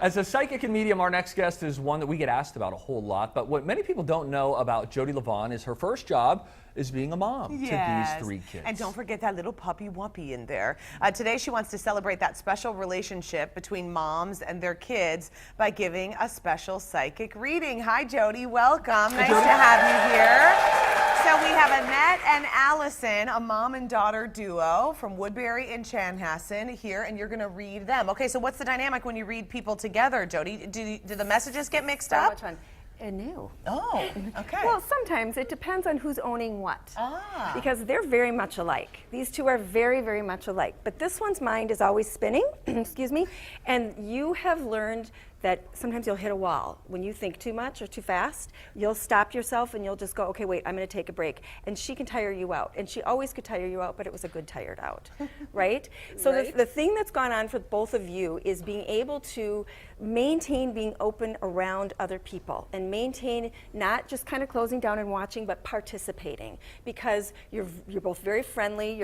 As a psychic and medium, our next guest is one that we get asked about a whole lot. But what many people don't know about Jodi Livon is her first job is being a mom to these 3 kids. And don't forget that little puppy wuppy in there. Today she wants to celebrate that special relationship between moms and their kids by giving a special psychic reading. Hi, Jodi. Welcome. Nice to have you here. So we have Annette and Allison, a mom and daughter duo from Woodbury and Chanhassen here, and you're going to read them. Okay, so what's the dynamic when you read people together, Jodi? Do the messages get mixed up? Which one? No. Oh, okay. Well, sometimes it depends on who's owning what. Ah. Because they're very much alike. These two are very, very much alike. But this one's mind is always spinning, excuse me, and you have learned that sometimes you'll hit a wall. When you think too much or too fast, you'll stop yourself and you'll just go, okay, wait, I'm going to take a break. And she can tire you out. And she always could tire you out, but it was a good tired out, right? So Right. the thing that's gone on for both of you is being able to maintain being open around other people and maintain not just kind of closing down and watching, but participating, because you're both very friendly.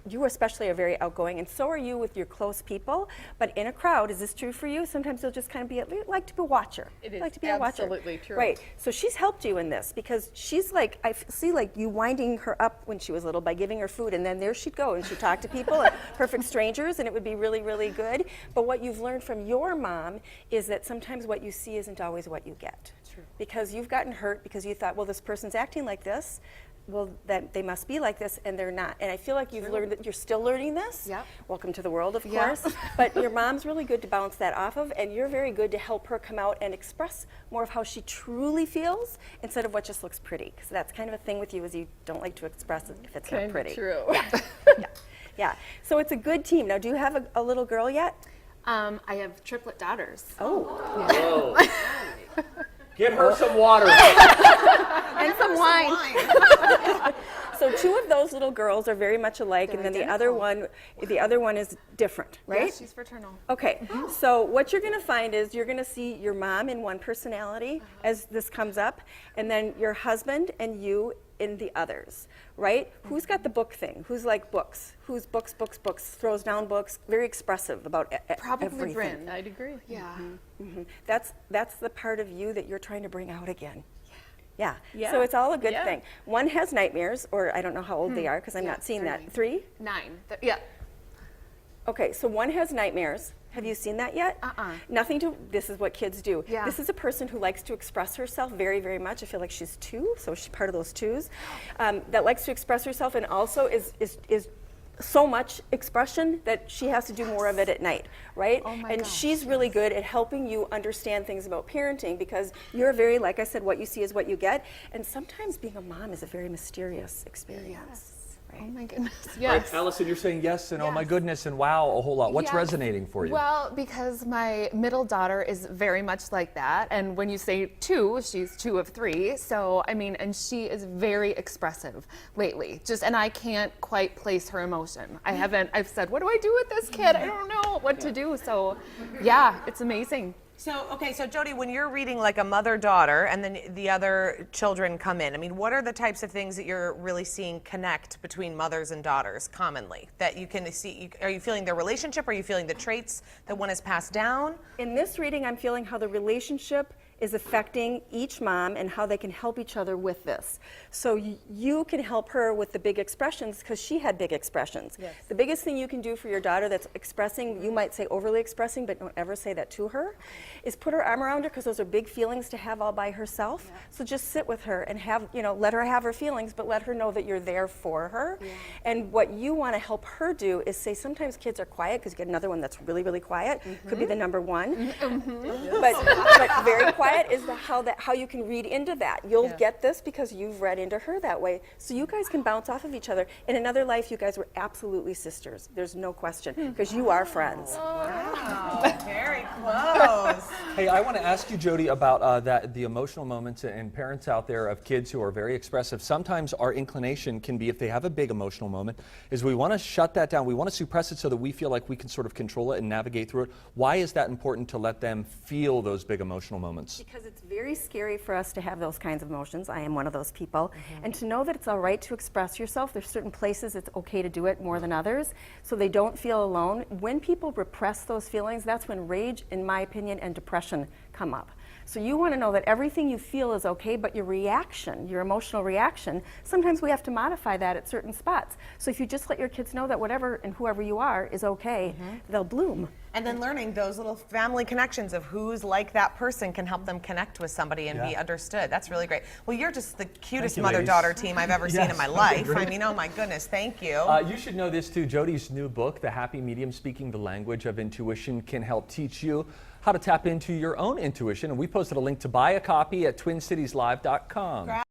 You especially are very outgoing, and so are you with your close people. But in a crowd, is this true for you? Sometimes you'll just kind of like to be a watcher. It is like to be a watcher. absolutely true. Right. So she's helped you in this because she's like, I see like you winding her up when she was little by giving her food, and then there she'd go and she'd talk to people, and perfect strangers, and it would be really, really good. But what you've learned from your mom is that sometimes what you see isn't always what you get. True. Because you've gotten hurt because you thought, well, this person's acting like this. Well, that they must be like this, and they're not. And I feel like you've learned that you're still learning this. Yep. Welcome to the world, of Yeah. course. But your mom's really good to bounce that off of, and you're very good to help her come out and express more of how she truly feels instead of what just looks pretty. Because that's kind of a thing with you, is you don't like to express it if it's not pretty. True. Yeah. Yeah. So it's a good team. Now, do you have a little girl yet? I have triplet daughters. Oh. Whoa. Get her some water. And some wine. So 2 of those little girls are very much alike, They're and then identical. the other one is different, right? Yes, she's fraternal. Okay, so what you're going to find is you're going to see your mom in one personality as this comes up, and then your husband and you in the others, right? Who's got the book thing? Who's like books? Who's books, throws down books, very expressive about Probably everything. Bryn. I'd agree. Yeah. That's the part of you that you're trying to bring out again. Yeah. Yeah. So it's all a good Yeah. thing. One has nightmares, or I don't know how old they are because I'm not seeing that. 3? 9. Yeah. Okay, so one has nightmares. Have you seen that yet? Nothing to, this is what kids do. Yeah. This is a person who likes to express herself very, very much. I feel like she's 2, so she's part of those 2s, that likes to express herself and also is so much expression that she has to do more of it at night, right? Oh my and gosh, she's really good at helping you understand things about parenting because you're very, like I said, what you see is what you get. And sometimes being a mom is a very mysterious experience. Right? Oh my goodness. Right, Yes. Allison, you're saying yes and oh my Yes. goodness and wow a whole lot. What's Yeah. resonating for you? Well, because my middle daughter is very much like that. And when you say 2, she's 2 of 3. So, I mean, and she is very expressive lately. And I can't quite place her emotion. I've said, what do I do with this kid? I don't know what to do. So, yeah, it's amazing. So, okay, so Jodi, when you're reading like a mother-daughter and then the other children come in, I mean, what are the types of things that you're really seeing connect between mothers and daughters commonly that you can see? Are you feeling their relationship? Are you feeling the traits that one has passed down? In this reading, I'm feeling how the relationship is affecting each mom and how they can help each other with this. So you can help her with the big expressions because she had big expressions. Yes. The biggest thing you can do for your daughter that's expressing, you might say overly expressing, but don't ever say that to her, is put her arm around her because those are big feelings to have all by herself. Yeah. So just sit with her and let her have her feelings, but let her know that you're there for her. Yeah. And what you want to help her do is say sometimes kids are quiet because you get another one that's really, really quiet. Could be the number 1. But very quiet is how you can read into that. You'll get this because you've read into her that way. So you guys can bounce off of each other. In another life, you guys were absolutely sisters. There's no question because you are friends. Wow, very close. Hey, I want to ask you, Jodi, about the emotional moments, and parents out there of kids who are very expressive. Sometimes our inclination can be, if they have a big emotional moment, is we want to shut that down. We want to suppress it so that we feel like we can sort of control it and navigate through it. Why is that important to let them feel those big emotional moments? Because it's very scary for us to have those kinds of emotions. I am one of those people. And to know that it's all right to express yourself, there's certain places it's okay to do it more than others, so they don't feel alone. When people repress those feelings, that's when rage, in my opinion, and depression come up. So you want to know that everything you feel is okay, but your reaction, your emotional reaction, sometimes we have to modify that at certain spots. So if you just let your kids know that whatever and whoever you are is okay, they'll bloom. And then learning those little family connections of who's like that person can help them connect with somebody and be understood. That's really great. Well, you're just the cutest mother-daughter team I've ever seen in my life. I mean, oh my goodness, thank you. You should know this too. Jodi's new book, The Happy Medium, Speaking the Language of Intuition, can help teach you how to tap into your own intuition. And we posted a link to buy a copy at TwinCitiesLive.com.